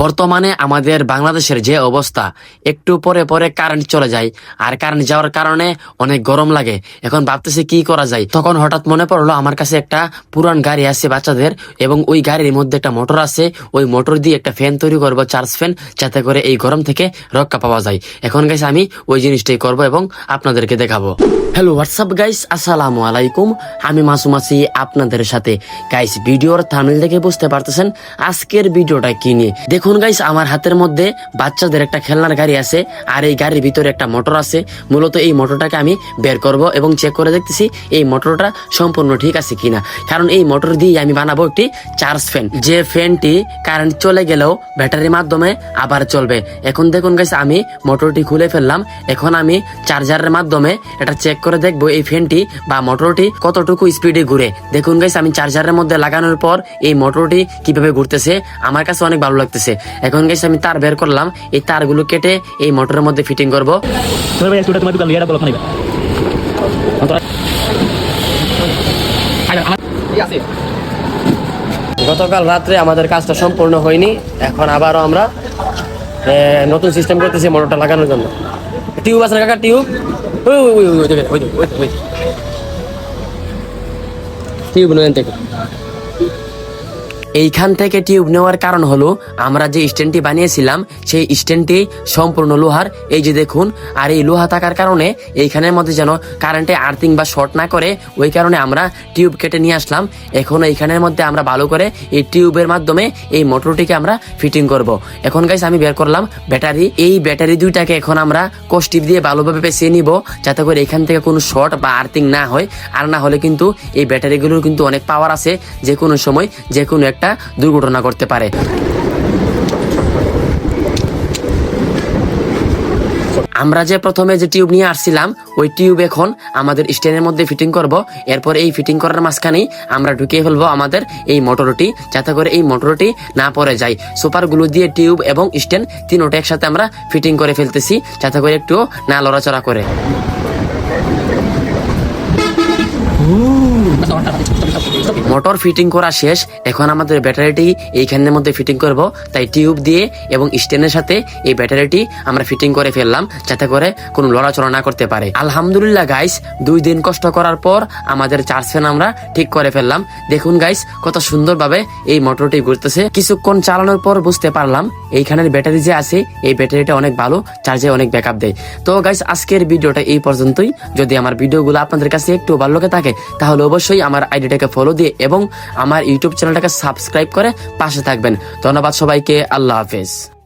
বর্তমানে আমাদের বাংলাদেশের যে অবস্থা, একটু পরে পরে কারেন্ট চলে যায়, আর কারেন্ট যাওয়ার কারণে অনেক গরম লাগে। এখন ভাবতেছি কি করা যায়, তখন হঠাৎ মনে পড়লো আমার কাছে একটা পুরান গাড়ি আছে বাচ্চাদের, এবং ওই গাড়ির মধ্যে একটা মোটর আছে। ওই মোটর দিয়ে একটা ফ্যান তৈরি করবো, চার্জ ফ্যান, যাতে করে এই গরম থেকে রক্ষা পাওয়া যায়। এখন গাইস আমি ওই জিনিসটাই করবো এবং আপনাদেরকে দেখাবো। হ্যালো হোয়াটসঅ্যাপ গাইস, আসসালামু আলাইকুম। আমি মাসুম আছি আপনাদের সাথে। গাইস ভিডিওর থাম্বনেল দেখে বুঝতে পারতেছেন আজকের ভিডিওটা কি নিয়ে। দেখুন গাইস, আমার হাতের মধ্যে বাচ্চাদের একটা খেলনার গাড়ি আছে, আর এই গাড়ির ভিতরে একটা মোটর আছে। মূলত এই মোটরটাকে আমি বের করব এবং চেক করে দেখতেছি এই মোটরটা সম্পূর্ণ ঠিক আছে কিনা, কারণ এই মোটর দিয়ে আমি বানাবো একটি চার্জ ফ্যান, যে ফ্যানটি কারেন্ট চলে গেলেও ব্যাটারির মাধ্যমে আবার চলবে। এখন দেখুন গাইস, আমি মোটরটি খুলে ফেললাম। এখন আমি চার্জারের মাধ্যমে এটা চেক করে দেখবো এই ফ্যানটি বা মোটরটি কতটুকু স্পিডে ঘুরে। দেখুন গাইস, আমি চার্জারের মধ্যে লাগানোর পর এই মোটরটি কিভাবে ঘুরতেছে আমার কাছে অনেক ভালো লাগতেছে। এখন গাইস আমি তার বের করলাম, এই তারগুলো কেটে এই মোটরের মধ্যে ফিটিং করবো। গতকাল রাত্রে আমাদের কাজটা সম্পূর্ণ হয়নি, এখন আবারও আমরা নতুন সিস্টেম করতেছি মোটরটা লাগানোর জন্য। টিউব আছে না কাকা? টিউব টিউব নেন থেকে। এইখান থেকে টিউব নেওয়ার কারণ হলো আমরা যে স্ট্যান্ডটি বানিয়েছিলাম সেই স্ট্যান্ডটি সম্পূর্ণ লোহার, এই যে দেখুন। আর এই লোহা থাকার কারণে এইখানের মধ্যে যেন কারেন্টে আর্থিং বা শর্ট না করে, ওই কারণে আমরা টিউব কেটে নিয়ে আসলাম। এখন এইখানের মধ্যে আমরা ভালো করে এই টিউবের মাধ্যমে এই মোটরটিকে আমরা ফিটিং করব। এখন গাইস আমি বের করলাম ব্যাটারি। এই ব্যাটারি দুইটাকে এখন আমরা কষ্টিপ দিয়ে ভালোভাবে পেঁচিয়ে নিব, যাতে করে এখান থেকে কোনো শর্ট বা আর্থিং না হয়। আর না হলে কিন্তু এই ব্যাটারিগুলোর কিন্তু অনেক পাওয়ার আছে, যে কোনো সময় যে কোনো একটা দুর্ঘটনা করতে পারে। আমরা যে প্রথমে যে টিউব নিয়ে আসছিলাম ওই টিউব এখন আমাদের স্ট্যান্ডের মধ্যে ফিটিং করব। এরপর এই ফিটিং করার মাঝখানেই আমরা ঢুকিয়ে ফেলবো আমাদের এই মোটরটি, যাতে করে এই মোটরটি না পড়ে যায়। সুপার গ্লু দিয়ে টিউব এবং স্ট্যান্ড তিনটা একসাথে আমরা ফিটিং করে ফেলতেছি, যাতে করে একটু না লড়াচড়া করে। মোটর ফিটিং করা শেষ, এখন আমাদের ব্যাটারিটি এইখানের মধ্যে ফিটিং করব। তাই টিউব দিয়ে এবং স্ট্যান্ডের সাথে এই ব্যাটারিটি আমরা ফিটিং করে ফেললাম, যাতে করে কোনো লড়াচড়া না করতে পারে। আলহামদুলিল্লাহ গাইস, 2 দিন কষ্ট করার পর আমাদের চার্জ ফ্যান আমরা ঠিক করে ফেললাম। দেখুন গাইস কত সুন্দরভাবে এই মোটরটি ঘুরতেছে। কিছুক্ষণ চালানোর পর বুঝতে পারলাম এইখানের ব্যাটারি যে আছে এই ব্যাটারিটা অনেক ভালো, চার্জে অনেক ব্যাকআপ দেয়। তো গাইস আজকের ভিডিওটা এই পর্যন্তই। যদি আমার ভিডিওগুলো আপনাদের কাছে একটু ভালো লাগে থাকে তাহলে অবশ্যই আমার আইডিটাকে ফলো দিয়ে এবং আমার ইউটিউব চ্যানেলটাকে সাবস্ক্রাইব করে পাশে থাকবেন। ধন্যবাদ সবাইকে, আল্লাহ হাফেজ।